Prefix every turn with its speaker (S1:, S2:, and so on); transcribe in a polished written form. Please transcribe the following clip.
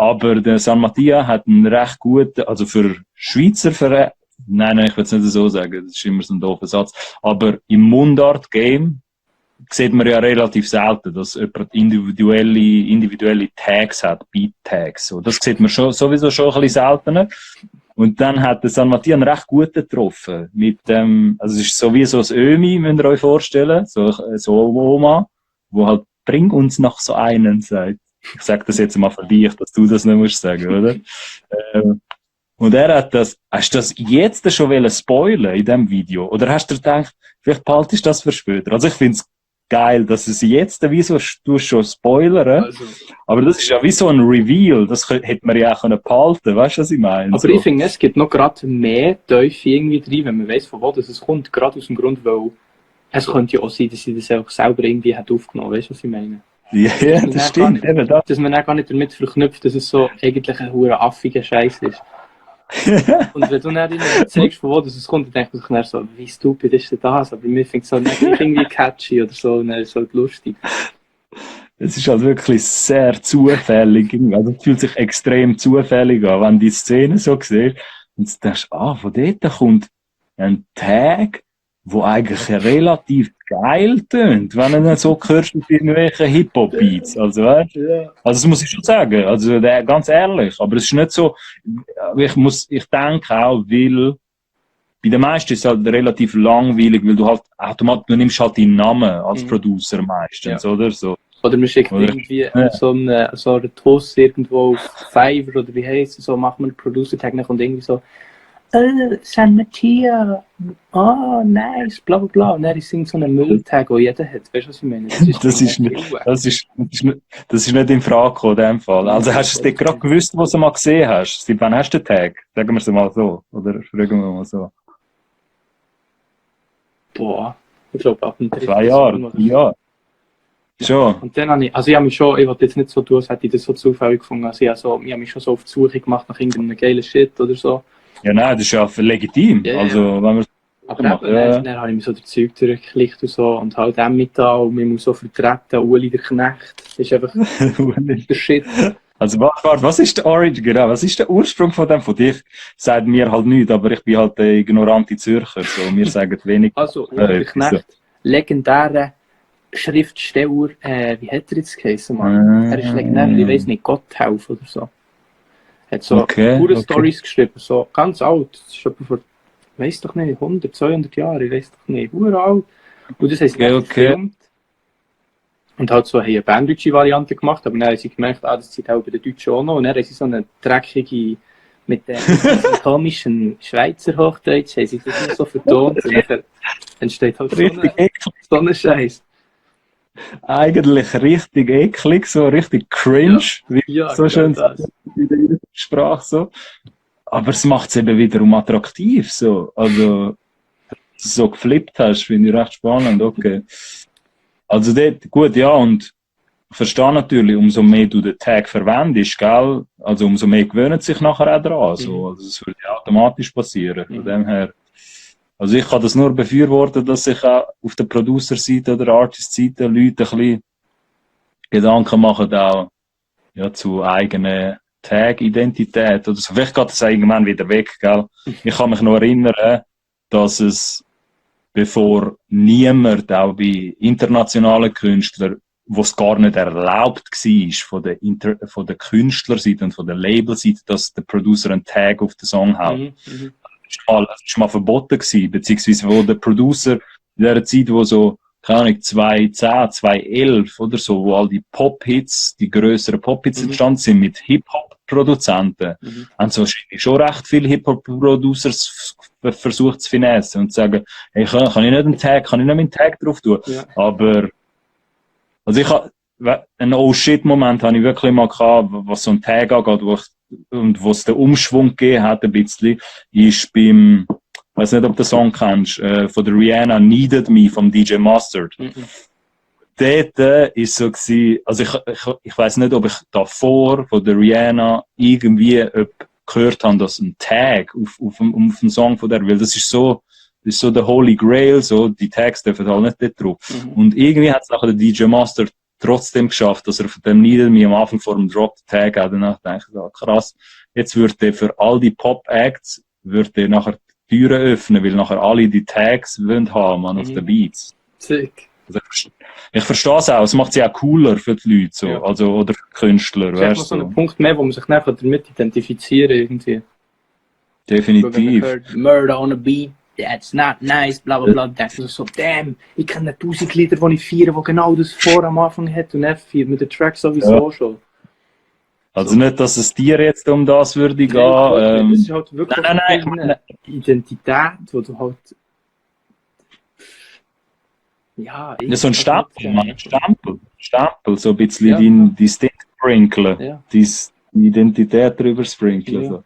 S1: Aber der San Mattia hat einen recht guten, also für Schweizer Verein, nein, ich will es nicht so sagen, das ist immer so ein doofer Satz, aber im Mundart-Game sieht man ja relativ selten, dass jemand individuelle Tags hat, Beat-Tags. So, das sieht man sowieso schon ein bisschen seltener. Und dann hat der San Mattia einen recht guten getroffen. Mit dem, also es ist so wie so ein Ömi, müsst ihr euch vorstellen, so eine Oma, wo halt, bring uns noch so einen, sagt. Ich sag das jetzt mal für dich, dass du das nicht musst sagen, oder? Und er hat hast du das jetzt schon spoilern in diesem Video? Oder hast du gedacht, vielleicht behaltest du das für später? Also ich find's geil, dass es jetzt wieso du schon spoilern, also, aber das ist ja wie so ein Reveal, das hätte man ja auch behalten können, weißt du, was ich meine?
S2: Aber so. Ich finde, es gibt noch gerade mehr Teufel irgendwie drin, wenn man weiss, von wo das es kommt, gerade aus dem Grund, weil es könnte ja auch sein, dass sie das auch selber irgendwie hat aufgenommen, weißt du, was ich meine?
S1: Ja, das stimmt.
S2: Eben das. Dass man auch gar nicht damit verknüpft, dass es so eigentlich ein hure affiger Scheiß ist. Und wenn du dann zeigst, von wo das kommt, dann denkt man sich dann so, wie stupid ist denn das? Aber mir findet es halt nicht irgendwie catchy oder so, und dann ist es halt lustig.
S1: Es ist halt wirklich sehr zufällig. Also es fühlt sich extrem zufällig an, wenn du die Szene so siehst. Und du denkst, von dort kommt ein Tag, wo eigentlich relativ geil tönt, wenn du dann so hörst mit irgendwelchen Hip-Hop-Beats. Also, weißt du? Also, das muss ich schon sagen. Also, ganz ehrlich. Aber es ist nicht so, ich denke auch, weil, bei den meisten ist es halt relativ langweilig, weil du halt du nimmst halt deinen Namen als Producer meistens, oder so.
S2: Oder man schickt irgendwie so einen Toast irgendwo auf Fiverr oder wie heisst es, so macht man einen Producer-Tag und irgendwie so, San Mattia, nice, bla bla bla. Und dann ist so ein Mülltag, den jeder hat. Weißt du, was ich meine?
S1: Das ist nicht in Frage gekommen, in dem Fall. Also hast du es dir gerade gewusst, was du mal gesehen hast? Seit wann hast du den Tag? Sagen wir es mal so. Oder fragen wir mal so.
S2: Boah, ich glaube ab dem
S1: 2 Jahre, 3 Jahre. Schon.
S2: Und dann habe ich wollte jetzt nicht so tun, als hätte ich das so zufällig gefunden. Also ich habe mich schon so auf die Suche gemacht nach irgendeinem geilen Shit oder so.
S1: Ja, nein, das ist ja legitim.
S2: Ja,
S1: also, wenn man
S2: aber dann habe ich mir so das Zeug durchgeklickt und so und halt auch mit da und man muss so vertreten, Uli der Knecht. Das ist einfach der Shit.
S1: Also, warte, was ist der Origin, genau, was ist der Ursprung von dem? Von dich sagt mir halt nichts, aber ich bin halt der ignorante Zürcher, so, wir sagen wenig.
S2: Also, Uli der Knecht, legendärer Schriftsteller, wie hat er jetzt geheißen, Mann? Er ist legendär, ich weiss nicht, Gotthelf oder so. Hat so pure Storys geschrieben, so ganz alt. Das ist etwa vor, ich weiss doch nicht, 100, 200 Jahre, ich weiss doch nicht, uralt. Und das heisst gefilmt. Und halt so eine berndeutsche Variante gemacht, aber dann haben sie gemerkt, das zieht auch bei den Deutschen auch noch. Und dann haben sie so eine dreckige, mit dem komischen Schweizer Hochdeutsch, haben sie das nicht so vertont. Und dann entsteht halt so ein Scheiß.
S1: Eigentlich richtig eklig, so richtig cringe, wie so schön in der Sprache so. Aber es macht es eben wiederum attraktiv, so. Also, dass du so geflippt hast, finde ich recht spannend, okay. Also dort, gut, ja, und ich verstehe natürlich, umso mehr du den Tag verwendest, gell, also umso mehr gewöhnen sich nachher auch dran, so. Also das würde ja automatisch passieren, von dem her. Also ich kann das nur befürworten, dass sich auch auf der Producer-Seite oder Artist-Seite Leute ein bisschen Gedanken machen, auch ja, zu eigenen Tag-Identität oder so. Vielleicht geht das irgendwann wieder weg, gell? Ich kann mich noch erinnern, dass es, bevor niemand, auch bei internationalen Künstlern, wo es gar nicht erlaubt war, von der Künstlerseite und von der Labelseite, dass der Producer einen Tag auf den Song hat. Das war mal verboten gewesen, beziehungsweise wo der Producer in der Zeit, wo so, keine Ahnung, 2010, 2011 oder so, wo all die Pop-Hits, die grösseren Pop-Hits entstanden sind mit Hip-Hop-Produzenten, haben so schon recht viele Hip-Hop-Producers versucht zu finessen und zu sagen, hey, kann ich nicht meinen Tag drauf tun? Ja. Aber, also einen Oh-Shit-Moment habe ich wirklich mal gehabt, was so ein Tag angeht, wo es den Umschwung gegeben hat, ein bisschen, ist beim, ich weiß nicht, ob du den Song kennst, von der Rihanna, Needed Me, vom DJ Mustard. Dort ist so gewesen, also ich weiß nicht, ob ich davor von der Rihanna irgendwie gehört habe, dass ein Tag auf einen Song von der, weil das ist so der Holy Grail, so, die Tags dürfen halt nicht dort drauf. Und irgendwie hat es nachher der DJ Mustard trotzdem geschafft, dass er von dem Needle Me am Anfang vor dem Drop den Tag hat. Danach denke ich so, krass, jetzt würde er für all die Pop-Acts, würde er nachher die Türen öffnen, weil nachher alle die Tags wollen haben, man, auf den Beats.
S2: Sick.
S1: Also ich verstehe es auch, es macht sie auch cooler für die Leute, so,
S2: Ja.
S1: Also, oder für Künstler,
S2: weißt du. So ein Punkt mehr, wo man sich nachher damit identifizieren irgendwie.
S1: Definitiv.
S2: Hört, Murder on a Beat, that's not nice, bla bla bla. Dann denkst du so, damn, ich kenne 1000 Lieder, die ich feiere, die genau das vor am Anfang hat und F4 mit den Tracks sowieso schon.
S1: Also nicht, dass es dir jetzt um das würde gehen.
S2: Es ist halt wirklich eine Identität, wo du halt... Ja,
S1: so ein Stempel, man. Stempel, so ein bisschen dein Distinkt sprinkeln. Ja. Die Identität drüber sprinkeln. Ja. So.